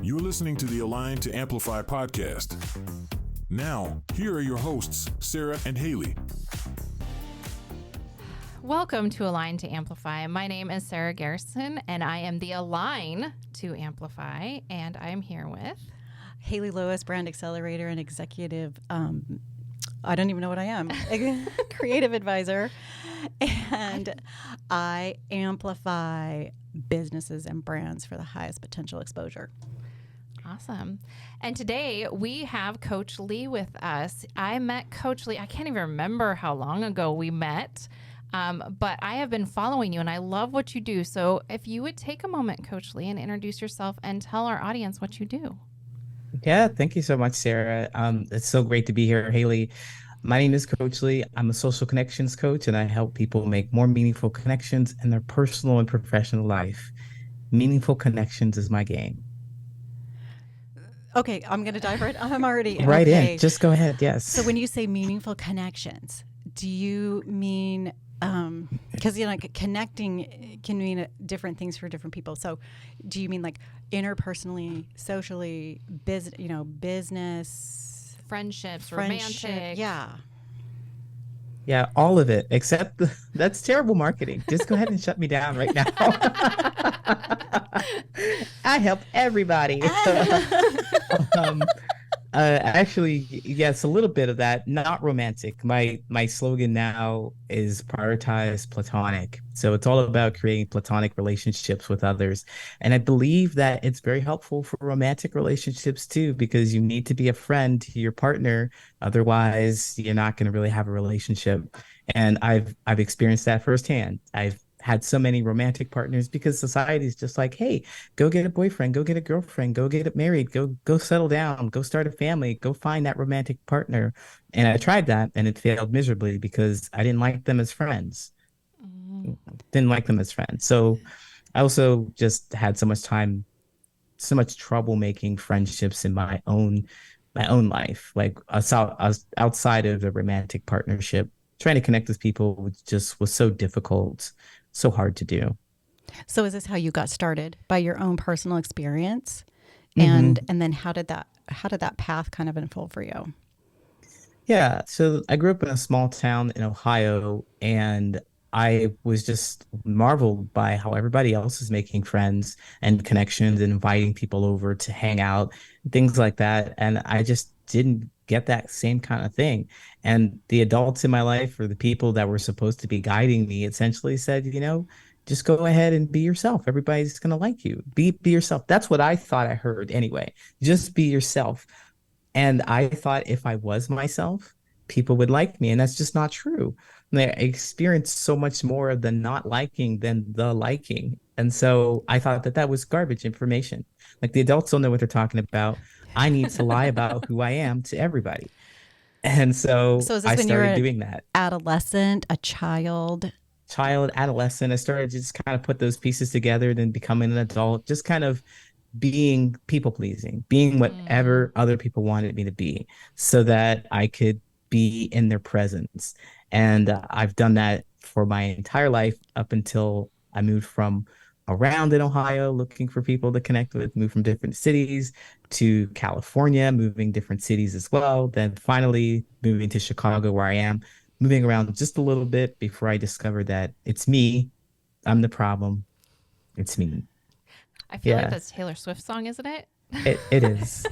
You're listening to the Align to Amplify podcast. Now, here are your hosts, Sarah and Haley. Welcome to Align to Amplify. My name is Sarah Garrison, and I am the Align to Amplify, and I'm here with Haley Lewis, Brand Accelerator and Executive. I don't even know what I am. Creative Advisor, and I amplify businesses and brands for the highest potential exposure. Awesome. And today we have Coach Lee with us. I met Coach Lee. I can't even remember how long ago we met, but I have been following you and I love what you do. So if you would take a moment, Coach Lee, and introduce yourself and tell our audience what you do. Yeah, thank you so much, Sarah. It's so great to be here, Haley. My name is Coach Lee. I'm a social connections coach, and I help people make more meaningful connections in their personal and professional life. Meaningful connections is my game. Okay, I'm going to dive right. I'm already right okay. in. Just go ahead. Yes. So when you say meaningful connections, do you mean because connecting can mean different things for different people. So do you mean like interpersonally, socially, business, friendships, romantic? Yeah, all of it, except that's terrible marketing. Just go ahead and shut me down right now. I help everybody. Actually, yes, a little bit of that, not romantic. My slogan now is prioritize platonic. So it's all about creating platonic relationships with others. And I believe that it's very helpful for romantic relationships too, because you need to be a friend to your partner. Otherwise, you're not going to really have a relationship. And I've experienced that firsthand. I've had so many romantic partners because society is just like, hey, go get a boyfriend, go get a girlfriend, go get married, go settle down, go start a family, go find that romantic partner. And I tried that and it failed miserably because I didn't like them as friends. So I also just had so much trouble making friendships in my own life, like outside of the romantic partnership. Trying to connect with people was so difficult, so hard to do. So is this how you got started, by your own personal experience? And then how did that path kind of unfold for you? Yeah, so I grew up in a small town in Ohio, and I was just marveled by how everybody else is making friends and connections and inviting people over to hang out, things like that. And I just didn't get that same kind of thing. And the adults in my life, or the people that were supposed to be guiding me, essentially said, just go ahead and be yourself. Everybody's going to like you. Be yourself. That's what I thought I heard anyway. Just be yourself. And I thought if I was myself, people would like me. And that's just not true. I experienced so much more of the not liking than the liking. And so I thought that was garbage information. Like, the adults don't know what they're talking about. I need to lie about who I am to everybody. And so is this I when started you're doing that. Adolescent, a child, adolescent. I started to just kind of put those pieces together, then becoming an adult, just kind of being people pleasing, being whatever other people wanted me to be so that I could be in their presence. And I've done that for my entire life up until I moved from around in Ohio looking for people to connect with, moved from different cities to California, moving different cities as well. Then finally moving to Chicago, where I am, moving around just a little bit before I discovered that it's me. I'm the problem. It's me. I feel like that's Taylor Swift song, isn't it? It is.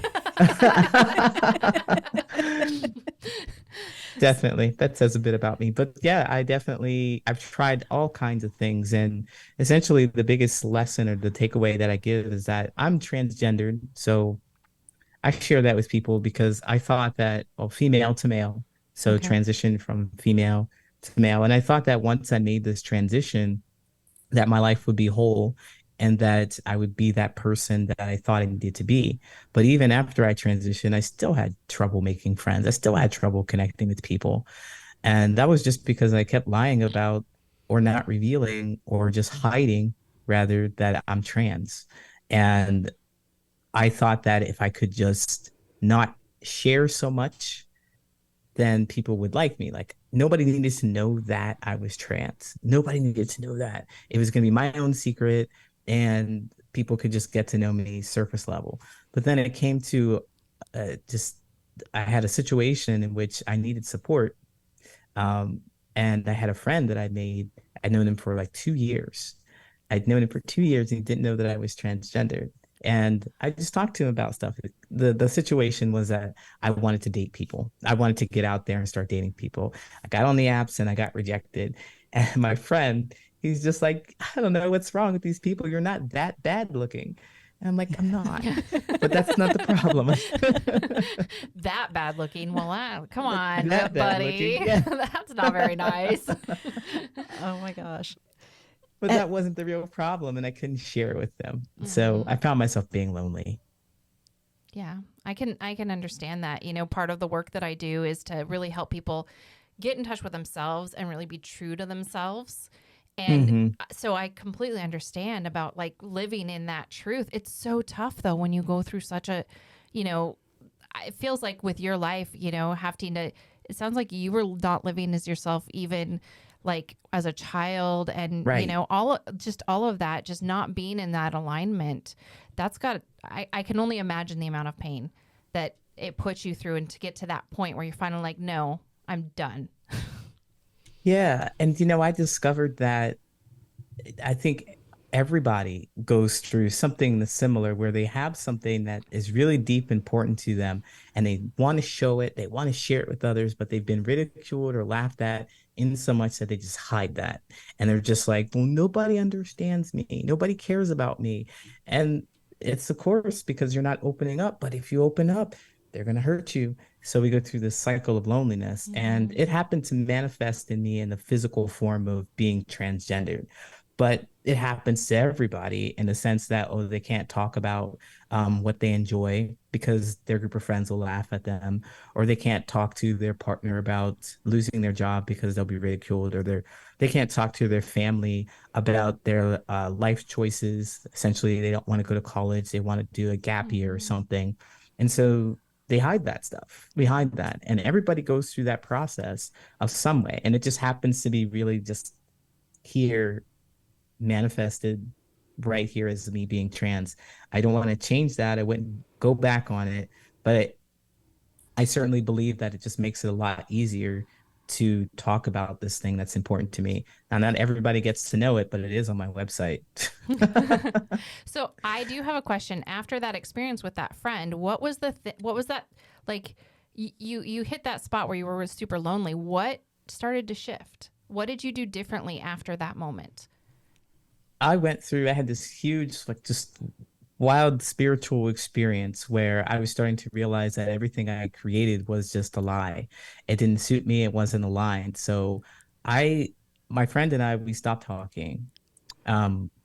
Definitely. That says a bit about me. But yeah, I've tried all kinds of things. And essentially the biggest lesson or the takeaway that I give is that I'm transgendered. So I share that with people because I thought that, female to male. So transition from female to male. And I thought that once I made this transition, that my life would be whole and that I would be that person that I thought I needed to be. But even after I transitioned, I still had trouble making friends. I still had trouble connecting with people. And that was just because I kept lying about, or not revealing, or just hiding rather, that I'm trans. And I thought that if I could just not share so much, then people would like me. Like, nobody needed to know that I was trans. Nobody needed to know that. It was going to be my own secret. And people could just get to know me surface level. But then it came to just I had a situation in which I needed support. Um, and I had a friend that I made. I'd known him for like 2 years. I'd known him for 2 years and he didn't know that I was transgendered. And I just talked to him about stuff. The situation was that I wanted to date people. I wanted to get out there and start dating people. I got on the apps and I got rejected. And my friend, he's just like, I don't know what's wrong with these people. You're not that bad looking. And I'm like, I'm not. But that's not the problem. That bad looking. Well, come on, That bad buddy. looking, yeah. That's not very nice. Oh my gosh. But that wasn't the real problem, and I couldn't share it with them. So I found myself being lonely. Yeah, I can understand that. Part of the work that I do is to really help people get in touch with themselves and really be true to themselves. And so I completely understand about like living in that truth. It's so tough though when you go through such a, it feels like with your life, having to, it sounds like you were not living as yourself even like as a child and, Right. all of that, just not being in that alignment. That's I can only imagine the amount of pain that it puts you through and to get to that point where you're finally like, no, I'm done. Yeah. And, I discovered that I think everybody goes through something similar where they have something that is really deep important to them and they want to show it, they want to share it with others, but they've been ridiculed or laughed at in so much that they just hide that. And they're just like, well, nobody understands me. Nobody cares about me. And it's of course because you're not opening up. But if you open up, they're going to hurt you. So we go through this cycle of loneliness. And it happened to manifest in me in the physical form of being transgendered. But it happens to everybody in the sense that, they can't talk about what they enjoy because their group of friends will laugh at them, or they can't talk to their partner about losing their job because they'll be ridiculed, or they can't talk to their family about their life choices. Essentially, they don't want to go to college. They want to do a gap year or something. And so they hide that stuff. We hide that. And everybody goes through that process of some way. And it just happens to be really just here manifested right here as me being trans. I don't want to change that. I wouldn't go back on it, but I certainly believe that it just makes it a lot easier to talk about this thing that's important to me. Now, not everybody gets to know it, but it is on my website. So I do have a question. After that experience with that friend, what was that like? You hit that spot where you were super lonely. What started to shift? What did you do differently after that moment? I had this huge, like, just wild spiritual experience where I was starting to realize that everything I created was just a lie. It didn't suit me. It wasn't aligned. So my friend and I, we stopped talking.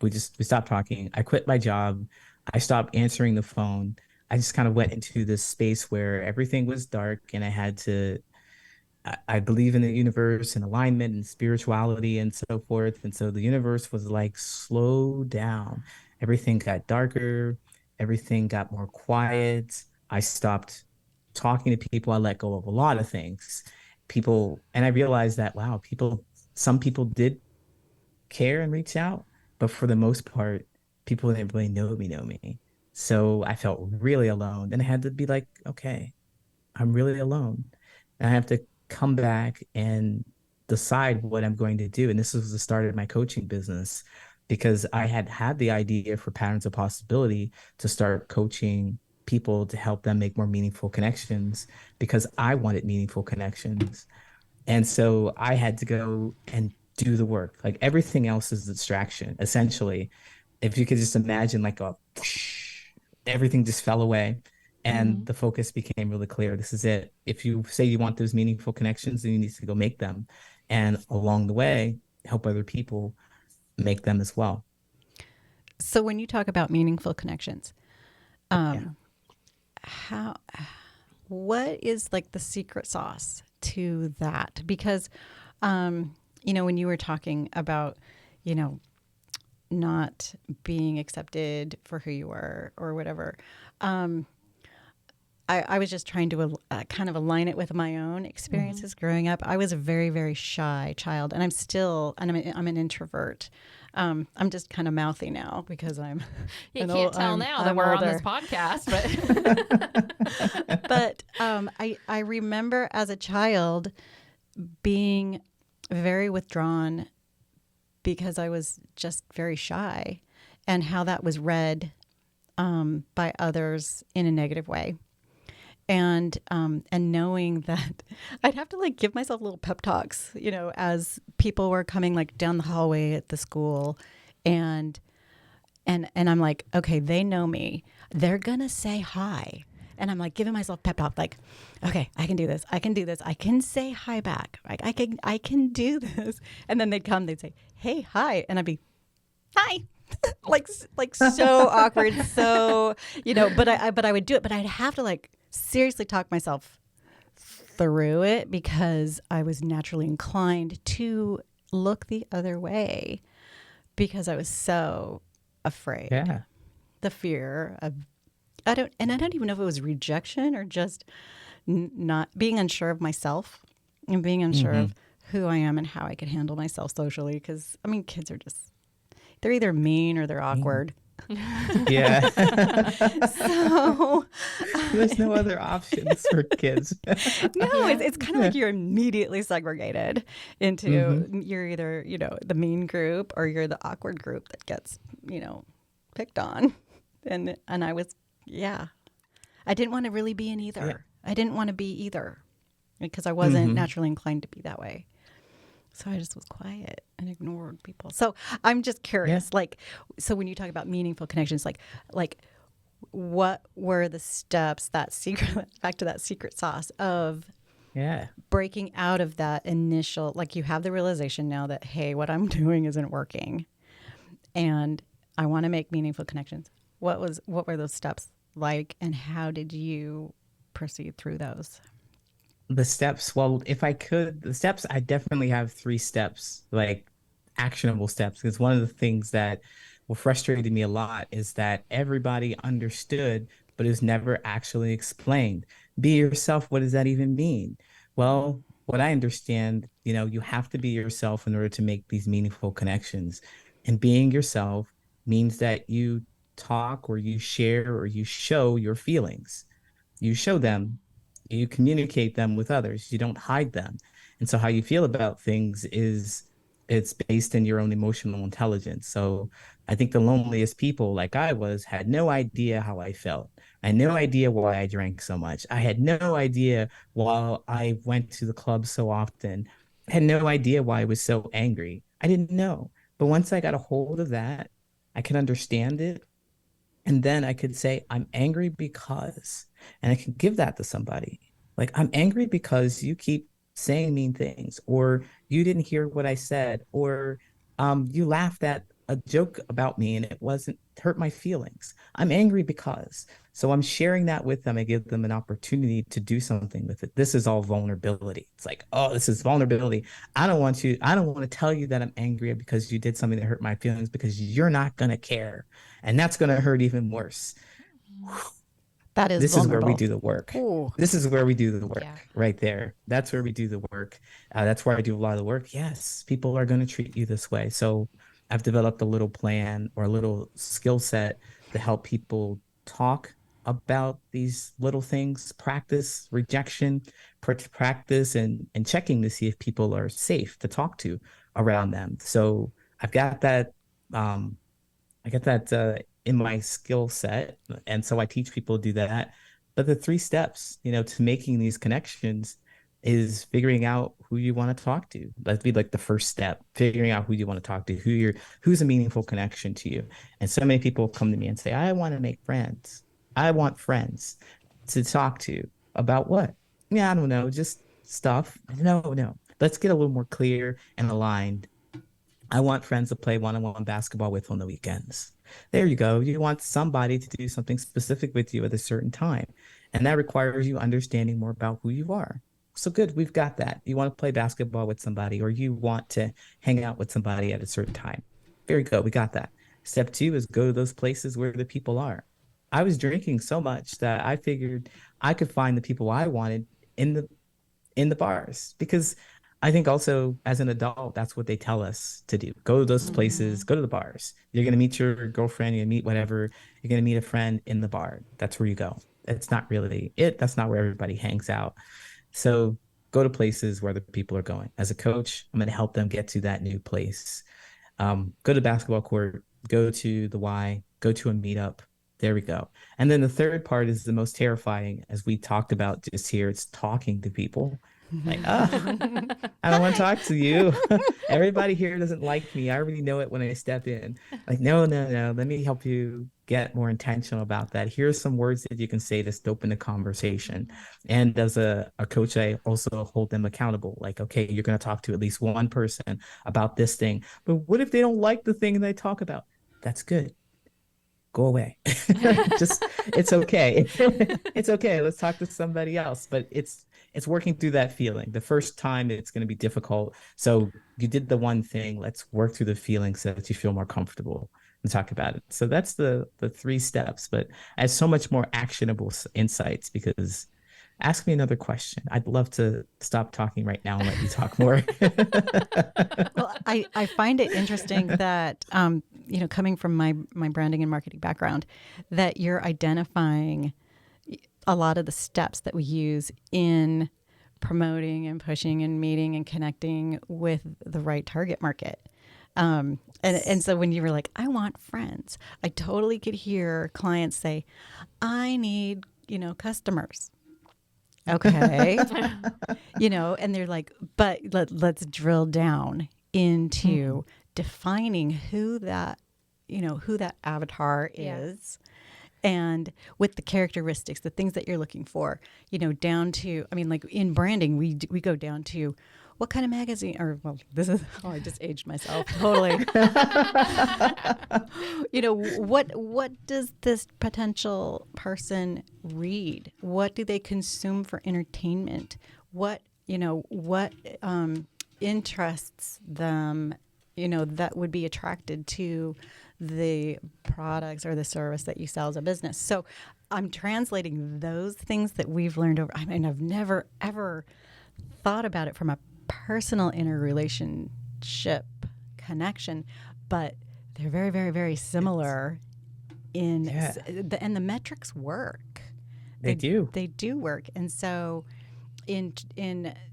We stopped talking. I quit my job. I stopped answering the phone. I just kind of went into this space where everything was dark and I believe in the universe and alignment and spirituality and so forth. And so the universe was like, slow down. Everything got darker. Everything got more quiet. I stopped talking to people. I let go of a lot of things. And I realized that, wow, some people did care and reach out, but for the most part, people that really know me. So I felt really alone. And I had to be like, okay, I'm really alone. And I have to come back and decide what I'm going to do. And this was the start of my coaching business because I had the idea for Patterns of Possibility to start coaching people to help them make more meaningful connections because I wanted meaningful connections. And so I had to go and do the work. Like everything else is a distraction. Essentially, if you could just imagine like everything just fell away. And the focus became really clear. This is it. If you say you want those meaningful connections, then you need to go make them. And along the way, help other people make them as well. So when you talk about meaningful connections, what is like the secret sauce to that? Because, when you were talking about, not being accepted for who you were or whatever, I was just trying to kind of align it with my own experiences growing up. I was a very, very shy child, and I'm an introvert. I'm just kind of mouthy now because I'm. You can't tell now that we're on this podcast, but But I remember as a child being very withdrawn because I was just very shy, and how that was read by others in a negative way. And knowing that I'd have to like give myself little pep talks, as people were coming like down the hallway at the school, and I'm like, okay, they know me. They're gonna say hi. And I'm like giving myself pep talk, like, okay, I can do this. I can do this. I can say hi back. Like I can do this. And then they'd come, they'd say, hey, hi. And I'd be, hi. like so awkward. So, but I would do it, but I'd have to like seriously talk myself through it because I was naturally inclined to look the other way because I was so afraid. Yeah. The fear of I don't even know if it was rejection or just not being unsure of myself and being unsure of who I am and how I could handle myself socially. Because kids are they're either mean or they're awkward. Yeah. So There's no other options for kids. no, it's kind of like you're immediately segregated into you're either, the mean group or you're the awkward group that gets, picked on. And I was, I didn't want to really be in either. Yeah. I didn't want to be either because I wasn't naturally inclined to be that way. So I just was quiet and ignored people. So I'm just curious, so when you talk about meaningful connections, like what were the steps, back to that secret sauce of breaking out of that initial, like you have the realization now that, hey, what I'm doing isn't working and I want to make meaningful connections. What were those steps like and how did you proceed through those? The steps, well, if I could, the steps, I definitely have 3 steps, like actionable steps. Because one of the things that frustrated me a lot is that everybody understood, but it was never actually explained. Be yourself, what does that even mean? Well, what I understand, you have to be yourself in order to make these meaningful connections. And being yourself means that you talk or you share or you show your feelings. You show them. You communicate them with others. You don't hide them. And so how you feel about things it's based in your own emotional intelligence. So I think the loneliest people like I was had no idea how I felt. I had no idea why I drank so much. I had no idea why I went to the club so often. I had no idea why I was so angry. I didn't know. But once I got a hold of that, I could understand it. And then I could say, I'm angry because, and I can give that to somebody. Like, I'm angry because you keep saying mean things, or you didn't hear what I said, or you laughed at a joke about me and it wasn't hurt my feelings. I'm angry because. So I'm sharing that with them. I give them an opportunity to do something with it. This is all vulnerability. It's like, oh, this is vulnerability. I don't want to tell you that I'm angry because you did something that hurt my feelings because you're not going to care. And that's going to hurt even worse. That is this vulnerable. is where we do the work. Ooh. This is where we do the work right there. That's where we do the work. That's where I do a lot of the work. Yes, people are going to treat you this way. So I've developed a little plan or a little skill set to help people talk about these little things, practice rejection, practice and checking to see if people are safe to talk to around them. So I've got that. In my skill set. And so I teach people to do that. But the 3 steps, to making these connections is figuring out who you want to talk to. That'd be like the first step, figuring out who you want to talk to, who's a meaningful connection to you. And so many people come to me and say, I want to make friends. I want friends to talk to about what? Yeah, I don't know, just stuff. No. Let's get a little more clear and aligned. I want friends to play one-on-one basketball with on the weekends. There you go. You want somebody to do something specific with you at a certain time. And that requires you understanding more about who you are. So good, we've got that. You want to play basketball with somebody or you want to hang out with somebody at a certain time. Very good, we got that. Step 2 is go to those places where the people are. I was drinking so much that I figured I could find the people I wanted in the bars because I think also as an adult, that's what they tell us to do. Go to those places, go to the bars. You're going to meet your girlfriend, you're going to meet whatever, you're going to meet a friend in the bar. That's where you go. It's not really it. That's not where everybody hangs out. So go to places where the people are going. As a coach, I'm going to help them get to that new place. Go to the basketball court, go to the Y, go to a meetup. There we go. And then the third part is the most terrifying, as we talked about just here. It's talking to people. Like, I don't want to talk to you. Everybody here doesn't like me. I already know it when I step in. Like, no, no, no. Let me help you get more intentional about that. Here's some words that you can say to open the conversation. And as a coach, I also hold them accountable. Like, okay, you're going to talk to at least one person about this thing. But what if they don't like the thing they talk about? That's good. Go away. Just, it's okay. It's okay. Let's talk to somebody else. But it's working through that feeling. The first time it's going to be difficult. So you did the one thing. Let's work through the feeling so that you feel more comfortable and talk about it. So that's the 3 steps. But I have so much more actionable insights, because ask me another question. I'd love to stop talking right now and let you talk more. Well, I find it interesting that, coming from my branding and marketing background, that you're identifying a lot of the steps that we use in promoting and pushing and meeting and connecting with the right target market. And so when you were like, I want friends, I totally could hear clients say, I need, customers. Okay. And they're like, but let's drill down into defining who that avatar is. And with the characteristics, the things that you're looking for, down to, like in branding, we go down to what kind of magazine, I just aged myself totally. What does this potential person read? What do they consume for entertainment? What interests them, that would be attracted to the products or the service that you sell as a business. So I'm translating those things that we've learned over. I've never, ever thought about it from a personal interrelationship connection, but they're very, very, very similar and the metrics work. They do. They do work. And so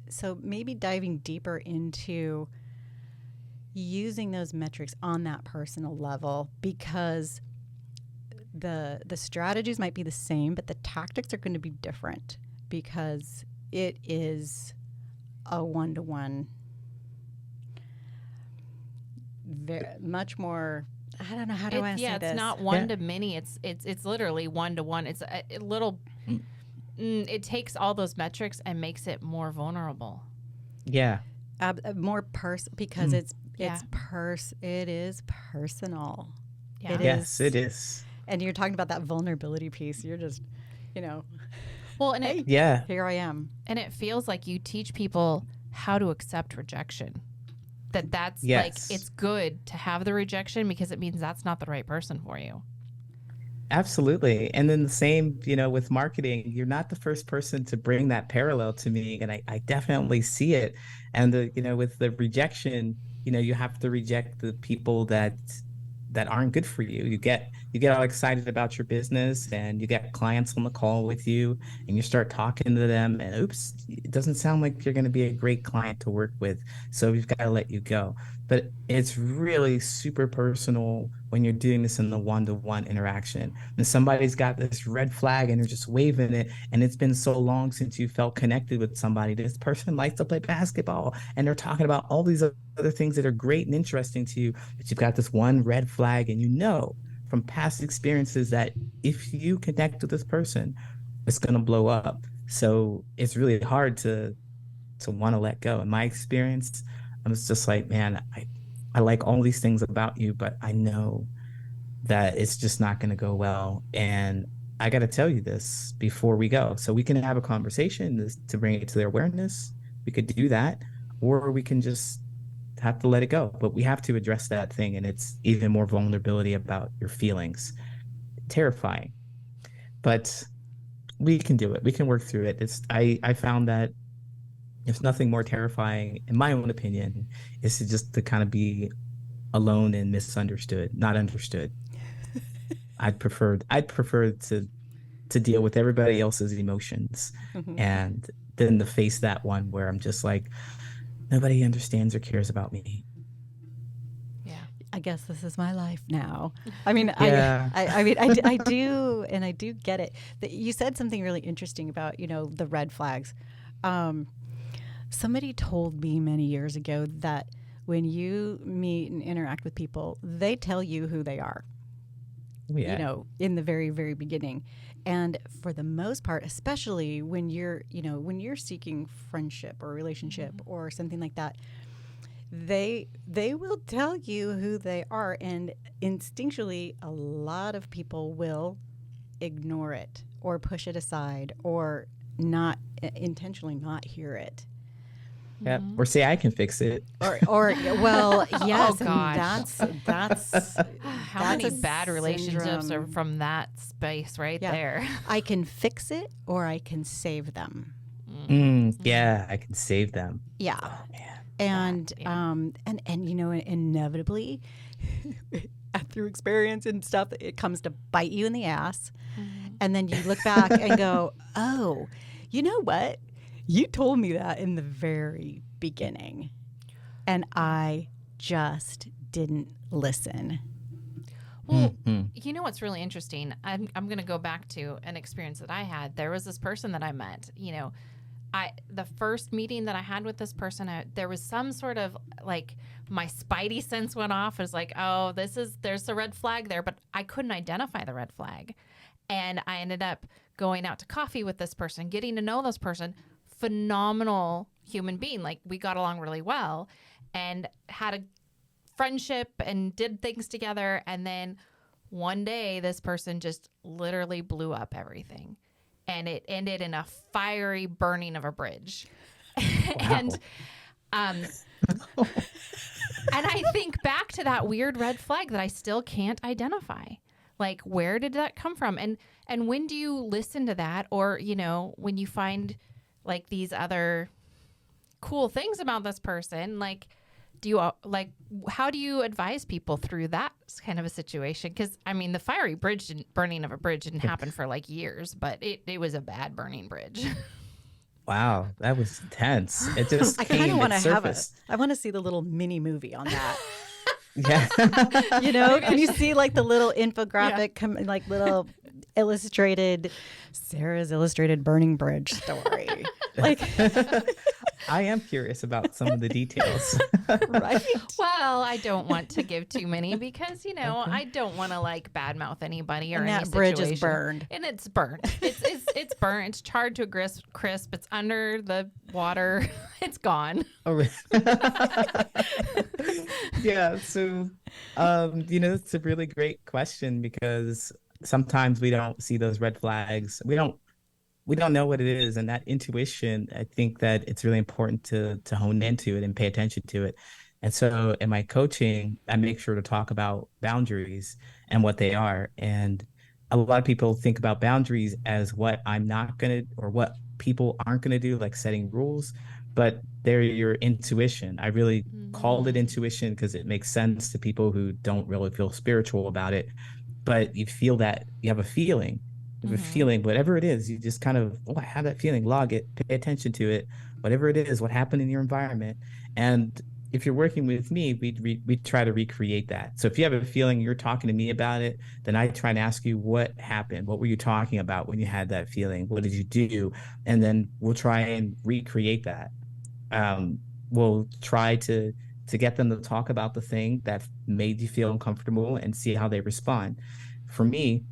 so maybe diving deeper into using those metrics on that personal level, because the strategies might be the same, but the tactics are going to be different, because it is a one-to-one, much more. I don't know, how do I say this? It's not one to many. It's literally one-to-one. It's a little. It takes all those metrics and makes it more vulnerable. Yeah. More because it is personal. Yeah. Yes, it is. And you're talking about that vulnerability piece. You're just, well, and here I am. And it feels like you teach people how to accept rejection. That's like, it's good to have the rejection, because it means that's not the right person for you. Absolutely. And then the same, with marketing, you're not the first person to bring that parallel to me. And I definitely see it. And with the rejection, you have to reject the people that aren't good for you. You get all excited about your business, and you get clients on the call with you, and you start talking to them, and oops, it doesn't sound like you're going to be a great client to work with. So we've got to let you go. But it's really super personal when you're doing this in the one-to-one interaction. And somebody's got this red flag and they're just waving it, and it's been so long since you felt connected with somebody. This person likes to play basketball, and they're talking about all these other things that are great and interesting to you, but you've got this one red flag, and from past experiences that if you connect with this person, it's going to blow up. So it's really hard to want to let go. In my experience, I was just like, man, I like all these things about you, but I know that it's just not going to go well. And I got to tell you this before we go. So we can have a conversation to bring it to their awareness. We could do that, or we can just have to let it go. But we have to address that thing. And it's even more vulnerability about your feelings. Terrifying. But we can do it. We can work through it. I found that If nothing more terrifying, in my own opinion, is to kind of be alone and misunderstood, not understood. I'd prefer to deal with everybody else's emotions and then to face that one where I'm just like, nobody understands or cares about me. Yeah. I guess this is my life now. I mean, Yeah. I mean, I do, and I do get it. You said something really interesting about, the red flags. Somebody told me many years ago that when you meet and interact with people, they tell you who they are. Yeah. In the very, very beginning. And for the most part, especially when you're seeking friendship or relationship or something like that, they will tell you who they are. And instinctually, a lot of people will ignore it or push it aside or not intentionally not hear it. Yeah. Or say I can fix it. Or well, yes, Oh, and gosh. that's How that's many a bad relationships are syndrome. from that space right Yeah. there? I can fix it or I can save them. Yeah, I can save them. Yeah. Oh man. And yeah. and inevitably through experience and stuff, it comes to bite you in the ass. And then you look back and go, "Oh, you know what? You told me that in the very beginning, and I just didn't listen." Well, Mhm. you know what's really interesting? I'm going to go back to an experience that I had. There was this person that I met. The first meeting that I had with this person, there was some sort of like my spidey sense went off. It was like, oh, there's a red flag there, but I couldn't identify the red flag. And I ended up going out to coffee with this person, getting to know this person. Phenomenal human being. Like, we got along really well and had a friendship and did things together. And then one day, this person just literally blew up everything. And it ended in a fiery burning of a bridge. And and I think back to that weird red flag that I still can't identify. Like, where did that come from? And when do you listen to that? Or, when you find like these other cool things about this person, like, how do you advise people through that kind of a situation? Because I mean, the fiery burning of a bridge didn't happen for like years, but it was a bad burning bridge. Wow, that was intense. It just I kind of want to surfaced. I want to see the little mini movie on that. Yeah. Can you see like the little infographic, like little Sarah's illustrated burning bridge story? Like, I am curious about some of the details. right? Well, I don't want to give too many because, I don't want to like badmouth anybody or And any that bridge situation. is burned. And it's burnt. It's burnt. It's charred to a crisp. It's under the water. It's gone. Oh, really? Yeah. So, it's a really great question because sometimes we don't see those red flags. We don't know what it is, and that intuition, I think that it's really important to hone into it and pay attention to it. And so in my coaching, I make sure to talk about boundaries and what they are. And a lot of people think about boundaries as what I'm not going to, or what people aren't going to do, like setting rules, but they're your intuition. I really called it intuition because it makes sense to people who don't really feel spiritual about it. But you feel that you have a feeling. A feeling, whatever it is, you just kind of, I have that feeling, log it, pay attention to it, whatever it is, what happened in your environment. And if you're working with me, we try to recreate that. So if you have a feeling, you're talking to me about it, then I try to ask you what happened. What were you talking about when you had that feeling? What did you do? And then we'll try and recreate that. We'll try to get them to talk about the thing that made you feel uncomfortable and see how they respond. For me,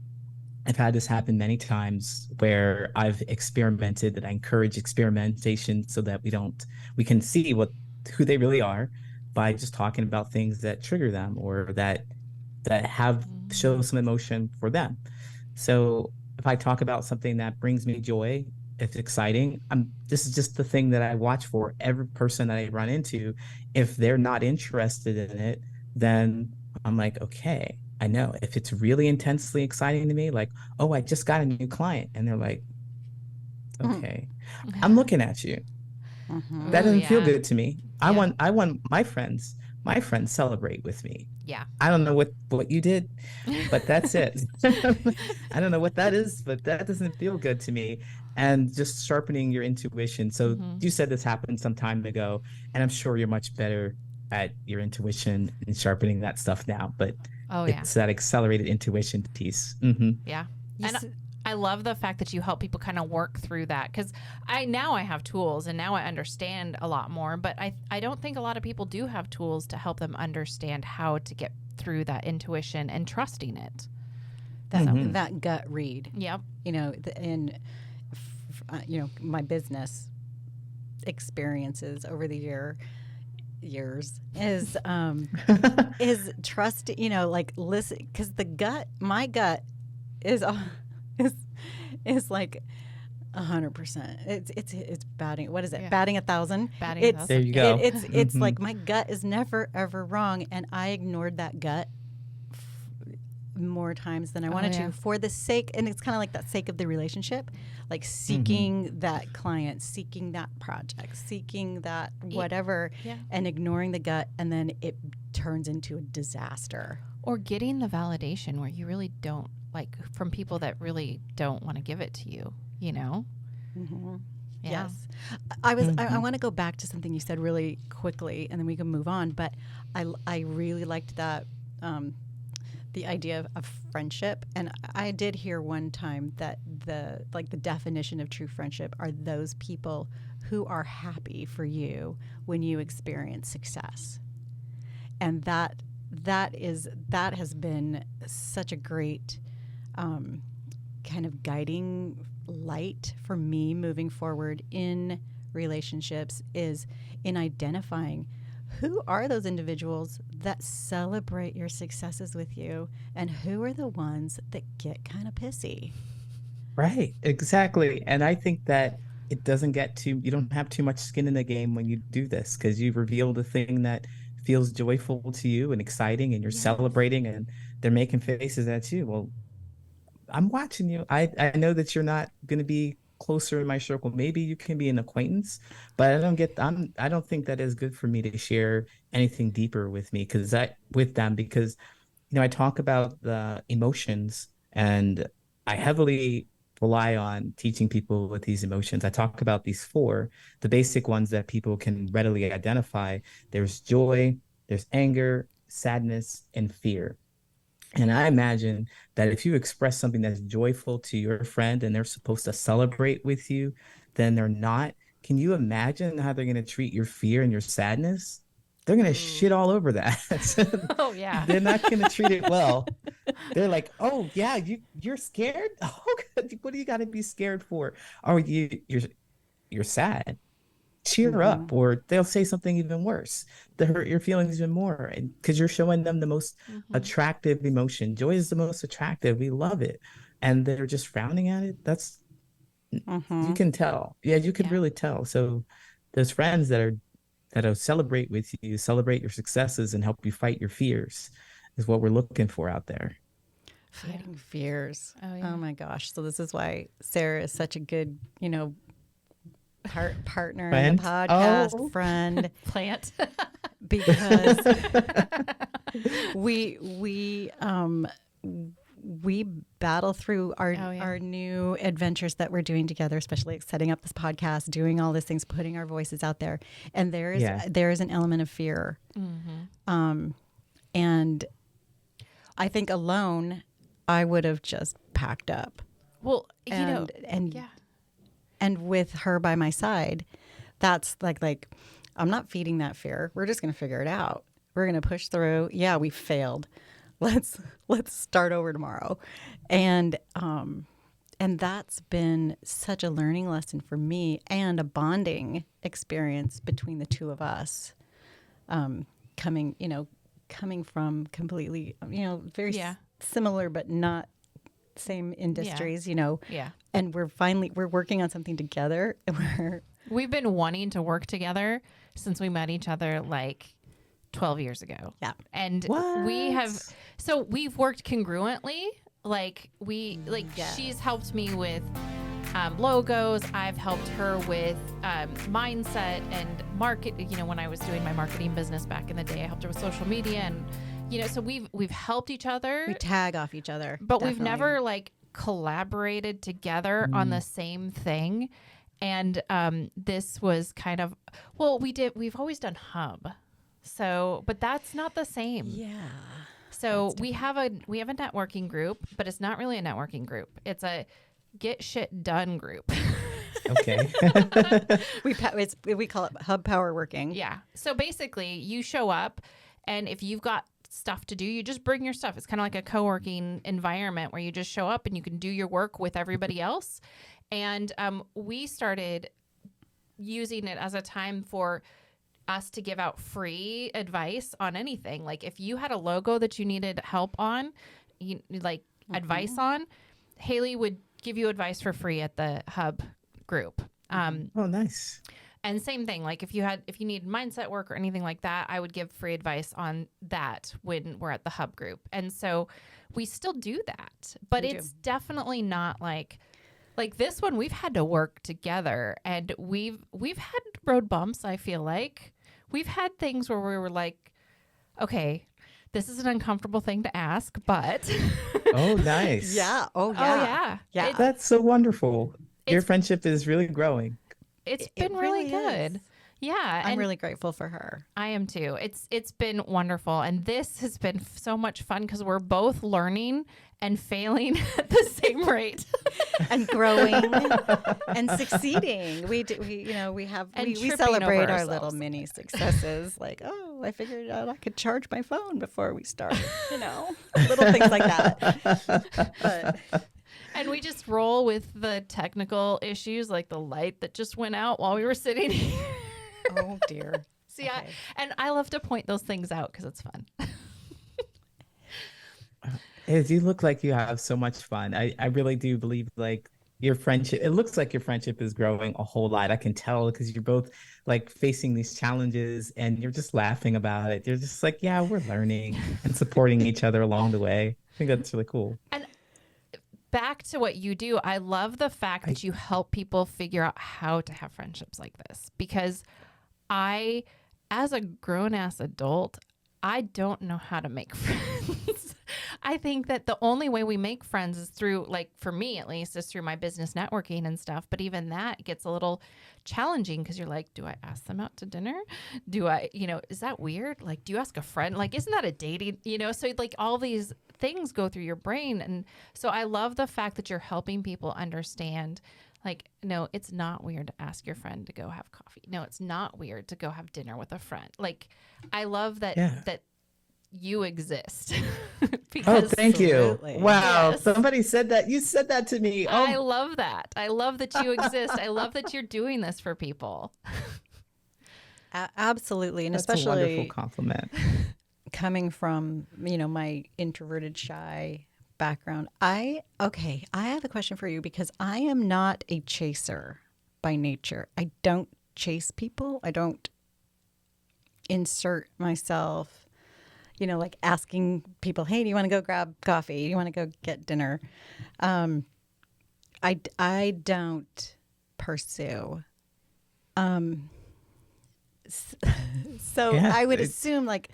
I've had this happen many times where I've experimented, and I encourage experimentation so that we can see who they really are by just talking about things that trigger them or that show some emotion for them. So if I talk about something that brings me joy, it's exciting. This is just the thing that I watch for every person that I run into. If they're not interested in it, then I'm like, okay, I know. If it's really intensely exciting to me, like, oh, I just got a new client, and they're like, okay, I'm looking at you. That Ooh, doesn't feel yeah. good to me. I Yeah. want my friends celebrate with me. Yeah. I don't know what you did, but that's it. I don't know what that is, but that doesn't feel good to me. And just sharpening your intuition. So you said this happened some time ago, and I'm sure you're much better at your intuition and sharpening that stuff now. But Oh, yeah. it's that accelerated intuition piece. Yeah. You And s- I love the fact that you help people kind of work through that, because I have tools and now I understand a lot more, but I don't think a lot of people do have tools to help them understand how to get through that intuition and trusting it. that gut read. Yep. You know, you know, my business experiences over the years is trust. You know, like listen, because my gut is is like 100%. It's batting. What is it? Yeah. Batting 1,000. Batting It's 1,000. There you go. It's like my gut is never ever wrong, and I ignored that gut more times than I wanted yeah. to for the sake, and it's kind of like that sake of the relationship, like seeking that client, seeking that project, seeking that whatever, Yeah. and ignoring the gut, and then it turns into a disaster. Or getting the validation where you really don't, like, from people that really don't want to give it to you, you know? Mm-hmm. Yeah. Yes. I want to go back to something you said really quickly, and then we can move on. But I really liked that the idea of friendship, and I did hear one time that the definition of true friendship are those people who are happy for you when you experience success, and that has been such a great kind of guiding light for me moving forward in relationships, is in identifying who are those individuals that celebrate your successes with you and who are the ones that get kind of pissy. Right, exactly. And I think that it doesn't you don't have too much skin in the game when you do this, because you've revealed a thing that feels joyful to you and exciting, and you're celebrating, and they're making faces at you. Well, I'm watching you. I know that you're not going to be closer in my circle. Maybe you can be an acquaintance, but I don't think that is good for me to share anything deeper with them, because I talk about the emotions, and I heavily rely on teaching people with these emotions. I talk about these four, the basic ones that people can readily identify. There's joy, there's anger, sadness, and fear. And I imagine that if you express something that's joyful to your friend and they're supposed to celebrate with you, then they're not. Can you imagine how they're going to treat your fear and your sadness? They're going to shit all over that. Oh, yeah. They're not going to treat it well. They're like, "Oh yeah, you're scared. Oh, what do you got to be scared for? Oh, you're sad. Cheer up," or they'll say something even worse to hurt your feelings even more, and because you're showing them the most attractive emotion. Joy is the most attractive. We love it, and they're just frowning at it. That's you can tell. Yeah, you could really tell. So those friends that'll celebrate with you, celebrate your successes, and help you fight your fears, is what we're looking for out there. Fighting fears. Oh, yeah. Oh my gosh. So this is why Sarah is such a good, partner in Friend? the podcast, Oh. friend, Plant. because we battle through our new adventures that we're doing together, especially like setting up this podcast, doing all these things, putting our voices out there, and there is an element of fear, and I think alone I would have just packed up. Well, And yeah. and with her by my side, that's like I'm not feeding that fear. We're just going to figure it out. We're going to push through. Yeah, we failed. Let's start over tomorrow. And that's been such a learning lesson for me, and a bonding experience between the two of us. Coming from completely, very similar but not same industries, Yeah. and we're working on something together. We've been wanting to work together since we met each other like 12 years ago. Yeah. And What? we've worked congruently. Like Yes. she's helped me with logos. I've helped her with mindset and market. You know, when I was doing my marketing business back in the day, I helped her with social media, and you know, so we've helped each other. We tag off each other, but definitely. we've never like collaborated together on the same thing. And this was kind of, well, we've always done Hub, so, but that's not the same. Yeah. So we have a networking group, but it's not really a networking group. It's a get shit done group. Okay. We call it Hub Power Working. Yeah. So basically, you show up, and if you've got stuff to do, you just bring your stuff. It's kind of like a co-working environment where you just show up and you can do your work with everybody else. And we started using it as a time for us to give out free advice on anything. Like if you had a logo that you needed help on, advice on, Haley would give you advice for free at the Hub group. Oh, nice. And same thing, like if you need mindset work or anything like that, I would give free advice on that when we're at the Hub group. And so we still do that, but it's definitely not like this one. We've had to work together, and we've had road bumps. I feel like we've had things where we were like, okay, this is an uncomfortable thing to ask, but Oh, nice. Yeah. Oh, yeah. oh yeah, Yeah. That's so wonderful. Your friendship is really growing. it's It been really really good. is. Yeah, I'm and really grateful for her. I am too. It's been wonderful, and this has been so much fun because we're both learning and failing at the same rate. And growing and succeeding. We And tripping celebrate over our little ourselves. mini successes. Like, oh, I figured out I could charge my phone before we started. Little things like that. But And we just roll with the technical issues, like the light that just went out while we were sitting here. oh dear. See, Okay. I love to point those things out because it's fun. Is you look like you have so much fun. I really do believe like your friendship, it looks like your friendship is growing a whole lot. I can tell because you're both like facing these challenges and you're just laughing about it. You're just like, yeah, we're learning and supporting each other along the way. I think that's really cool. And back to what you do, I love the fact that you help people figure out how to have friendships like this, because as a grown-ass adult, I don't know how to make friends. I think that the only way we make friends is through, like for me at least, is through my business networking and stuff. But even that gets a little challenging because you're like, do I ask them out to dinner? Do I, is that weird? Like, do you ask a friend? Like, isn't that a dating, So like all these things go through your brain. And so I love the fact that you're helping people understand, like, no, it's not weird to ask your friend to go have coffee. No, it's not weird to go have dinner with a friend. Like, I love that that you exist. Oh, thank you. Absolutely. Wow. Yes. Somebody said that. You said that to me. I Oh, love that. I love that you exist. I love that you're doing this for people. Absolutely. And that's a wonderful especially compliment. coming from, my introverted, shy background. I have a question for you because I am not a chaser by nature. I don't chase people. I don't insert myself, like asking people, hey, do you want to go grab coffee? Do you want to go get dinner? I don't pursue. So Yeah, I would assume like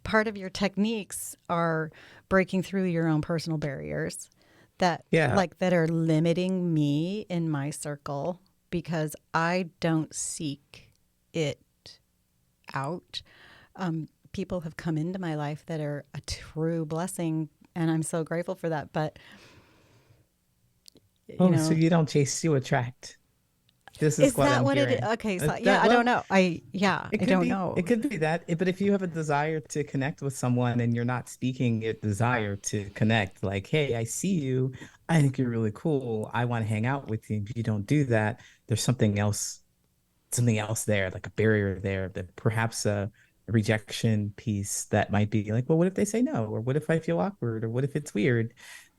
part of your techniques are breaking through your own personal barriers that that are limiting me in my circle because I don't seek it out. People have come into my life that are a true blessing, and I'm so grateful for that. But so you don't chase, you attract. This is what that I'm what hearing. it is? Okay, so That- I well, don't know. I don't be, know. It could be that, but if you have a desire to connect with someone and you're not speaking your desire to connect, like, hey, I see you, I think you're really cool, I want to hang out with you. If you don't do that, there's something else there, like a barrier there, that perhaps a rejection piece that might be like, well, what if they say no, or what if I feel awkward, or what if it's weird?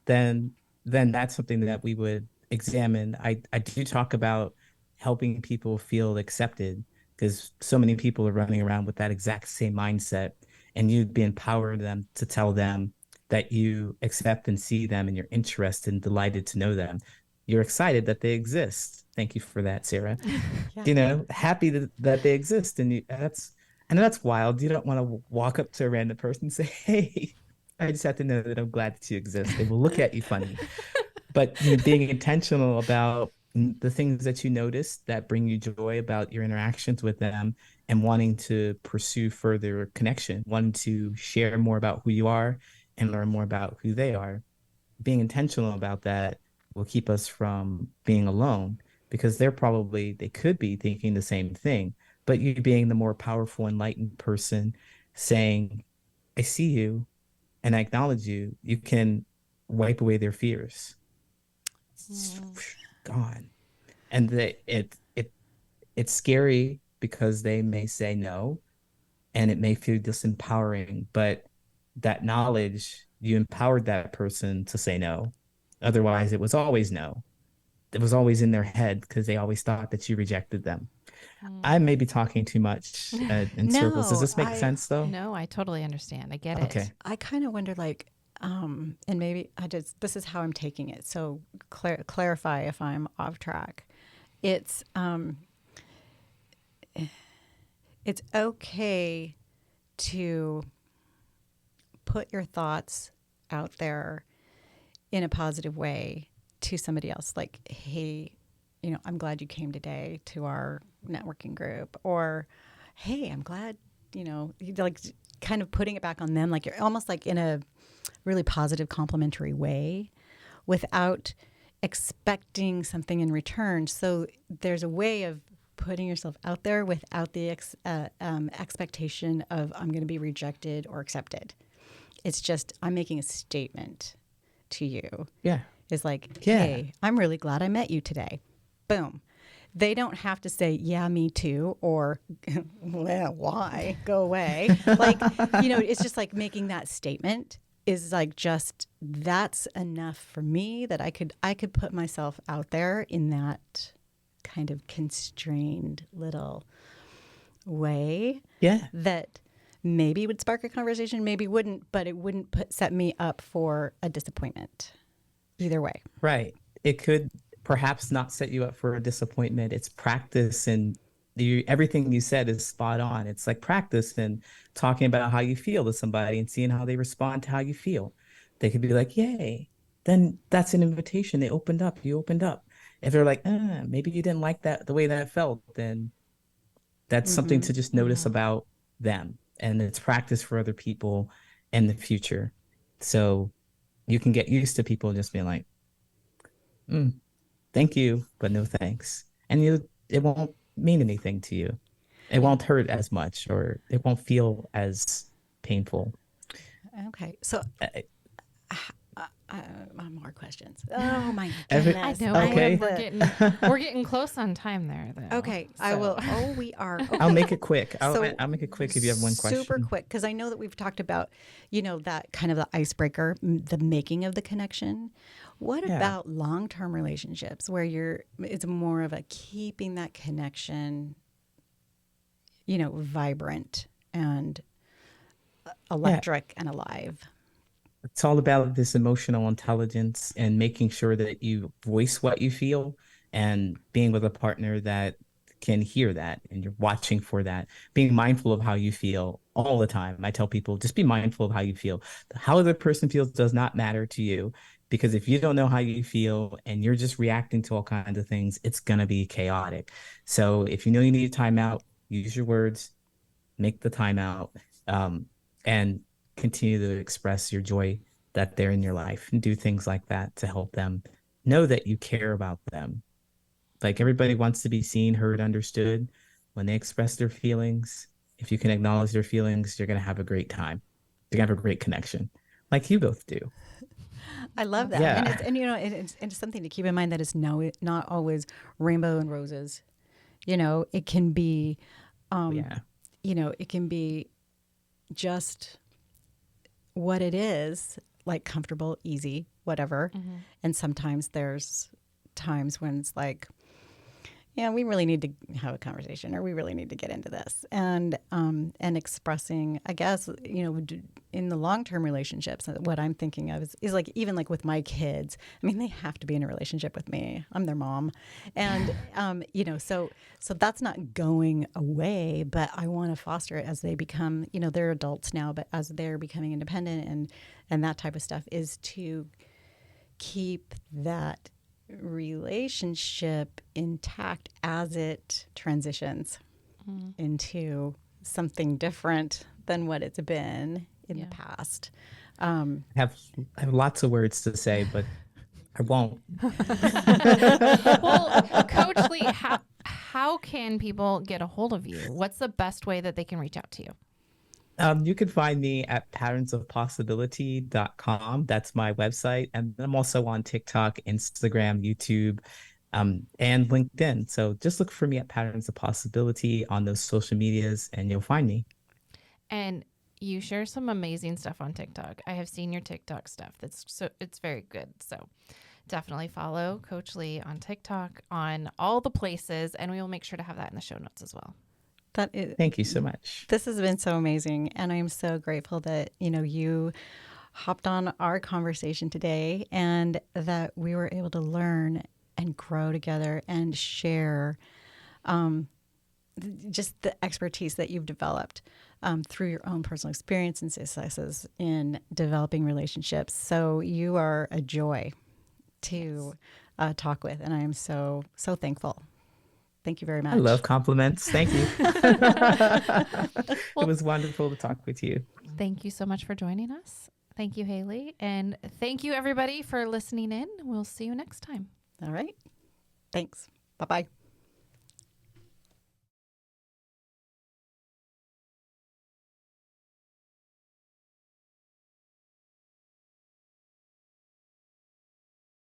Then that's something that we would examine. I do talk about helping people feel accepted because so many people are running around with that exact same mindset, and you'd be empowering them to tell them that you accept and see them and you're interested and delighted to know them. you're excited that they exist. Thank you for that, Sarah. Yeah. Happy that they exist. And that's wild. You don't want to walk up to a random person and say, hey, I just have to know that I'm glad that you exist. They will look at you funny. But being intentional about the things that you notice that bring you joy about your interactions with them, and wanting to pursue further connection, wanting to share more about who you are and learn more about who they are. Being intentional about that will keep us from being alone, because they could be thinking the same thing, but you being the more powerful, enlightened person saying, I see you and I acknowledge you, you can wipe away their fears. It's gone. And it's scary because they may say no, and it may feel disempowering, but that knowledge, you empowered that person to say no. Otherwise, it was always no. It was always in their head because they always thought that you rejected them. I may be talking too much in circles. Does No, this make sense though? No, I totally understand. I get Okay. it. I kind of wonder, like, and maybe this is how I'm taking it. So clarify if I'm off track. It's okay to put your thoughts out there in a positive way to somebody else. Like, hey, I'm glad you came today to our networking group, or, hey, I'm glad, like kind of putting it back on them. Like, you're almost like in a really positive, complimentary way without expecting something in return. So there's a way of putting yourself out there without the expectation of I'm going to be rejected or accepted. It's just, I'm making a statement to you. Yeah. It's like, Yeah. hey, I'm really glad I met you today. Boom. They don't have to say, yeah, me too, or, well, why? Go away. Like, it's just like making that statement is like, just, that's enough for me that I could put myself out there in that kind of constrained little way. Yeah. That maybe would spark a conversation, maybe wouldn't, but it wouldn't set me up for a disappointment either way. Right. It could perhaps not set you up for a disappointment. It's practice, and everything you said is spot on. It's like practice and talking about how you feel to somebody and seeing how they respond to how you feel. They could be like, yay. Then that's an invitation. They opened up. You opened up. If they're like, maybe you didn't like that, the way that felt, then that's something to just notice about them. And it's practice for other people in the future. So you can get used to people just being like, thank you, but no thanks. And it won't mean anything to you. It won't hurt as much, or it won't feel as painful. Okay. So more questions. Oh my Every- goodness. I know. Okay. We're getting close on time there, though. Okay. I will. Oh, we are. Okay. I'll make it quick. I'll So, make it quick if you have one question. Super quick, because I know that we've talked about, that kind of the icebreaker, the making of the connection. What Yeah. about long-term relationships where it's more of a keeping that connection, vibrant and electric and alive? It's all about this emotional intelligence and making sure that you voice what you feel, and being with a partner that can hear that, and you're watching for that, being mindful of how you feel all the time. I tell people, just be mindful of how you feel. How the person feels does not matter to you, because if you don't know how you feel and you're just reacting to all kinds of things, it's going to be chaotic. So if you know you need a timeout, use your words, make the timeout, and continue to express your joy that they're in your life, and do things like that to help them know that you care about them. Like, everybody wants to be seen, heard, understood. When they express their feelings, if you can acknowledge their feelings, you're going to have a great time. You're going to have a great connection, like you both do. I love that. Yeah. And it's something to keep in mind that it's not always rainbow and roses. It can be, Yeah. it can be just what it is, like comfortable, easy, whatever. And sometimes there's times when it's like, yeah, we really need to have a conversation, or we really need to get into this. And expressing, I guess, in the long-term relationships, what I'm thinking of is like, even like with my kids, I mean, they have to be in a relationship with me. I'm their mom. And, so that's not going away, but I want to foster it as they become, they're adults now, but as they're becoming independent and that type of stuff, is to keep that relationship intact as it transitions into something different than what it's been in the past. I have lots of words to say, but I won't. Well, Coach Lee, how can people get a hold of you? What's the best way that they can reach out to you? You can find me at patternsofpossibility.com. That's my website. And I'm also on TikTok, Instagram, YouTube, and LinkedIn. So just look for me at Patterns of Possibility on those social medias and you'll find me. And you share some amazing stuff on TikTok. I have seen your TikTok stuff. It's very good. So definitely follow Coach Lee on TikTok, on all the places, and we will make sure to have that in the show notes as well. Thank you so much. This has been so amazing, and I am so grateful that you hopped on our conversation today, and that we were able to learn and grow together and share just the expertise that you've developed through your own personal experience and successes in developing relationships. So you are a joy to talk with, and I am so thankful. Thank you very much. I love compliments. Thank you. It was wonderful to talk with you. Thank you so much for joining us. Thank you, Haley. And thank you, everybody, for listening in. We'll see you next time. All right. Thanks. Bye-bye.